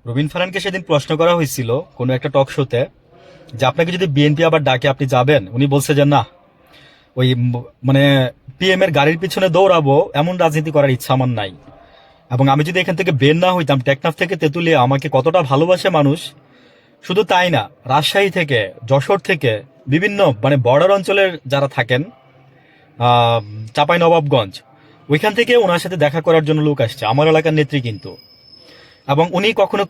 রবিন ফারহানকে সেদিন প্রশ্ন করা হয়েছিল কোনো একটা টক শোতে যে আপনাকে যদি বিএনপি আবার ডাকে আপনি যাবেন। উনি বলছে যে না, ওই মানে পিএম এর গাড়ির পিছনে দৌড়াবো এমন রাজনীতি করার ইচ্ছা আমার নাই। এবং আমি যদি এখান থেকে বের না হইতাম, টেকনাফ থেকে তেঁতুলিয়া আমাকে কতটা ভালোবাসে মানুষ। শুধু তাই না, রাজশাহী থেকে, যশোর থেকে, বিভিন্ন মানে বর্ডার অঞ্চলের যারা থাকেন, চাঁপাই নবাবগঞ্জ, ওইখান থেকে ওনার সাথে দেখা করার জন্য লোক আসছে, আমার এলাকার নেত্রী কিন্তু। এবং উনি কখনো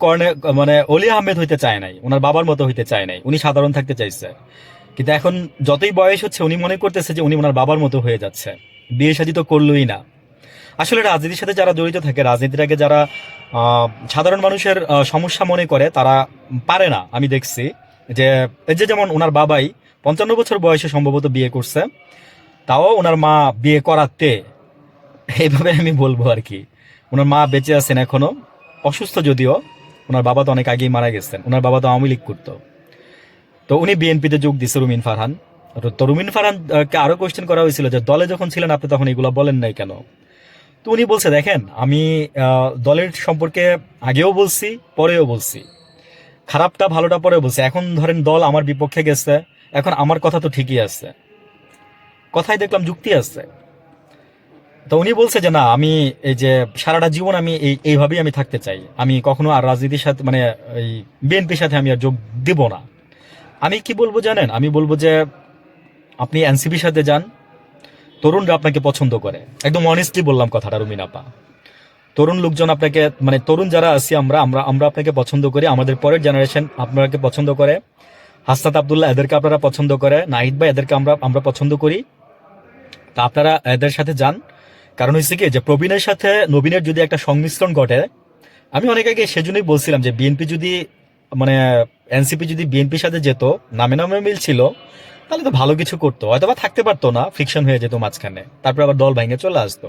মানে অলি আহমেদ হইতে চায় নাই, ওনার বাবার মতো হইতে চায় নাই, উনি সাধারণ থাকতে চাইছে। কিন্তু এখন যতই বয়স হচ্ছে উনি মনে করতেছে যে উনি ওনার বাবার মতো হয়ে যাচ্ছে। বিয়ে শাদী তো করলোই না। আসলে রাজনীতির সাথে যারা জড়িত থাকে, রাজনীতিটাকে যারা সাধারণ মানুষের সমস্যা মনে করে, তারা পারে না। আমি দেখছি যে এই যে যেমন ওনার বাবাই 55 বছর বয়সে সম্ভবত বিয়ে করছে, তাও ওনার মা বিয়ে করাতে, এইভাবে আমি বলবো আর কি। ওনার মা বেঁচে আছেন এখনো, অসুস্থ যদিও। ওনার বাবা তো অনেক আগেই মারা গেছেন, ওনার বাবা তো আওয়ামী লীগ করতো। তো উনি বিএনপিতে যোগ দিচ্ছে, রুমিন ফারহান। তো রুমিন ফারহানকে আরো কোয়েশ্চেন করা হয়েছিল যে দলে যখন ছিলেন আপনি তখন এগুলো বলেন নাই কেন। তো উনি বলছে দেখেন, আমি দলের সম্পর্কে আগেও বলছি, পরেও বলছি, খারাপটা ভালোটা পরেও বলছি। এখন ধরেন দল আমার বিপক্ষে গেছে, এখন আমার কথা তো ঠিকই আছে, কথাই দেখলাম যুক্তি আছে। তো উনি বলছে যে না, আমি এই যে সারাটা জীবন আমি এইভাবেই আমি থাকতে চাই, আমি কখনো আর রাজনীতির সাথে মানে এই বিএনপির সাথে আমি আর যোগ দিব না। আমি কি বলবো জানেন, আমি বলবো যে আপনি এনসিপির সাথে যান, তরুণরা আপনাকে পছন্দ করে। একদম অনেস্টলি বললাম কথাটা রুমিন আপা। তরুণ লোকজন আপনাকে মানে তরুণ যারা আছি আমরা আমরা আমরা আপনাকে পছন্দ করি, আমাদের পরের জেনারেশন আপনাকে পছন্দ করে। হাসনাত আব্দুল্লাহ এদেরকে আপনারা পছন্দ করে, নাহিদ ভাই এদেরকে আমরা আমরা পছন্দ করি। তা আপনারা এদের সাথে যান। কারণ হচ্ছে কি যে প্রবীণের সাথে নবীনের যদি একটা সংমিশ্রণ ঘটে, আমি অনেক আগে সেজন্যই বলছিলাম যে বিএনপি যদি মানে এনসিপি যদি বিএনপির সাথে যেত, নামে নামে মিল ছিল, তাহলে তো ভালো কিছু করতো, হয়তো বা থাকতে পারতো না, ফিকশন হয়ে যেত মাঝখানে, তারপর আবার দল ভেঙে চলে আসতো।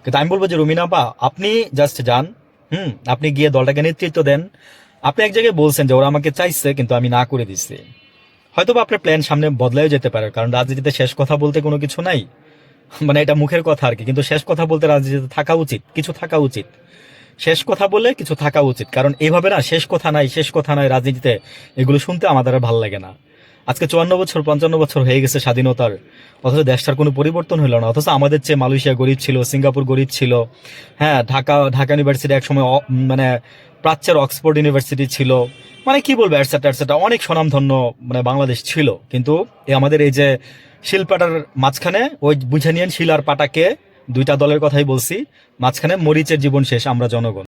কিন্তু আমি বলবো যে রুমিনা আপা, আপনি জাস্ট যান। আপনি গিয়ে দলটাকে নেতৃত্ব দেন। আপনি এক জায়গায় বলছেন যে ওরা আমাকে চাইছে কিন্তু আমি না করে দিচ্ছি। হয়তো বা আপনার প্ল্যান সামনে বদলাও যেতে পারে, কারণ রাজনীতিতে শেষ কথা বলতে কোনো কিছু নাই। মানে এটা মুখের কথা আর কি, কিন্তু শেষ কথা বলতে রাজনীতিতে থাকা উচিত, কিছু থাকা উচিত। শেষ কথা বলে কিছু থাকা উচিত, কারণ এইভাবে না শেষ কথা নাই, শেষ কথা নাই রাজনীতিতে, এগুলো শুনতে আমাদের আর ভালো লাগে না। আজকে 54 বছর 55 বছর হয়ে গেছে স্বাধীনতার, অথচ দেশটার কোনো পরিবর্তন হলো না। অথচ আমাদের চেয়ে মালয়েশিয়া গরিব ছিল, সিঙ্গাপুর গরিব ছিল। হ্যাঁ, ঢাকা ঢাকা ইউনিভার্সিটি একসময় মানে প্রাচ্যের অক্সফোর্ড ইউনিভার্সিটি ছিল। মানে কি বলবো, এটসেট্রা এটসেট্রা, অনেক স্বনামধন্য মানে বাংলাদেশ ছিল। কিন্তু আমাদের এই যে শিলপাটার মাঝখানে, ওই বুঝে নিয়েন শিল আর পাটাকে, দুইটা দলের কথাই বলছি, মাঝখানে মরিচের জীবন শেষ, আমরা জনগণ।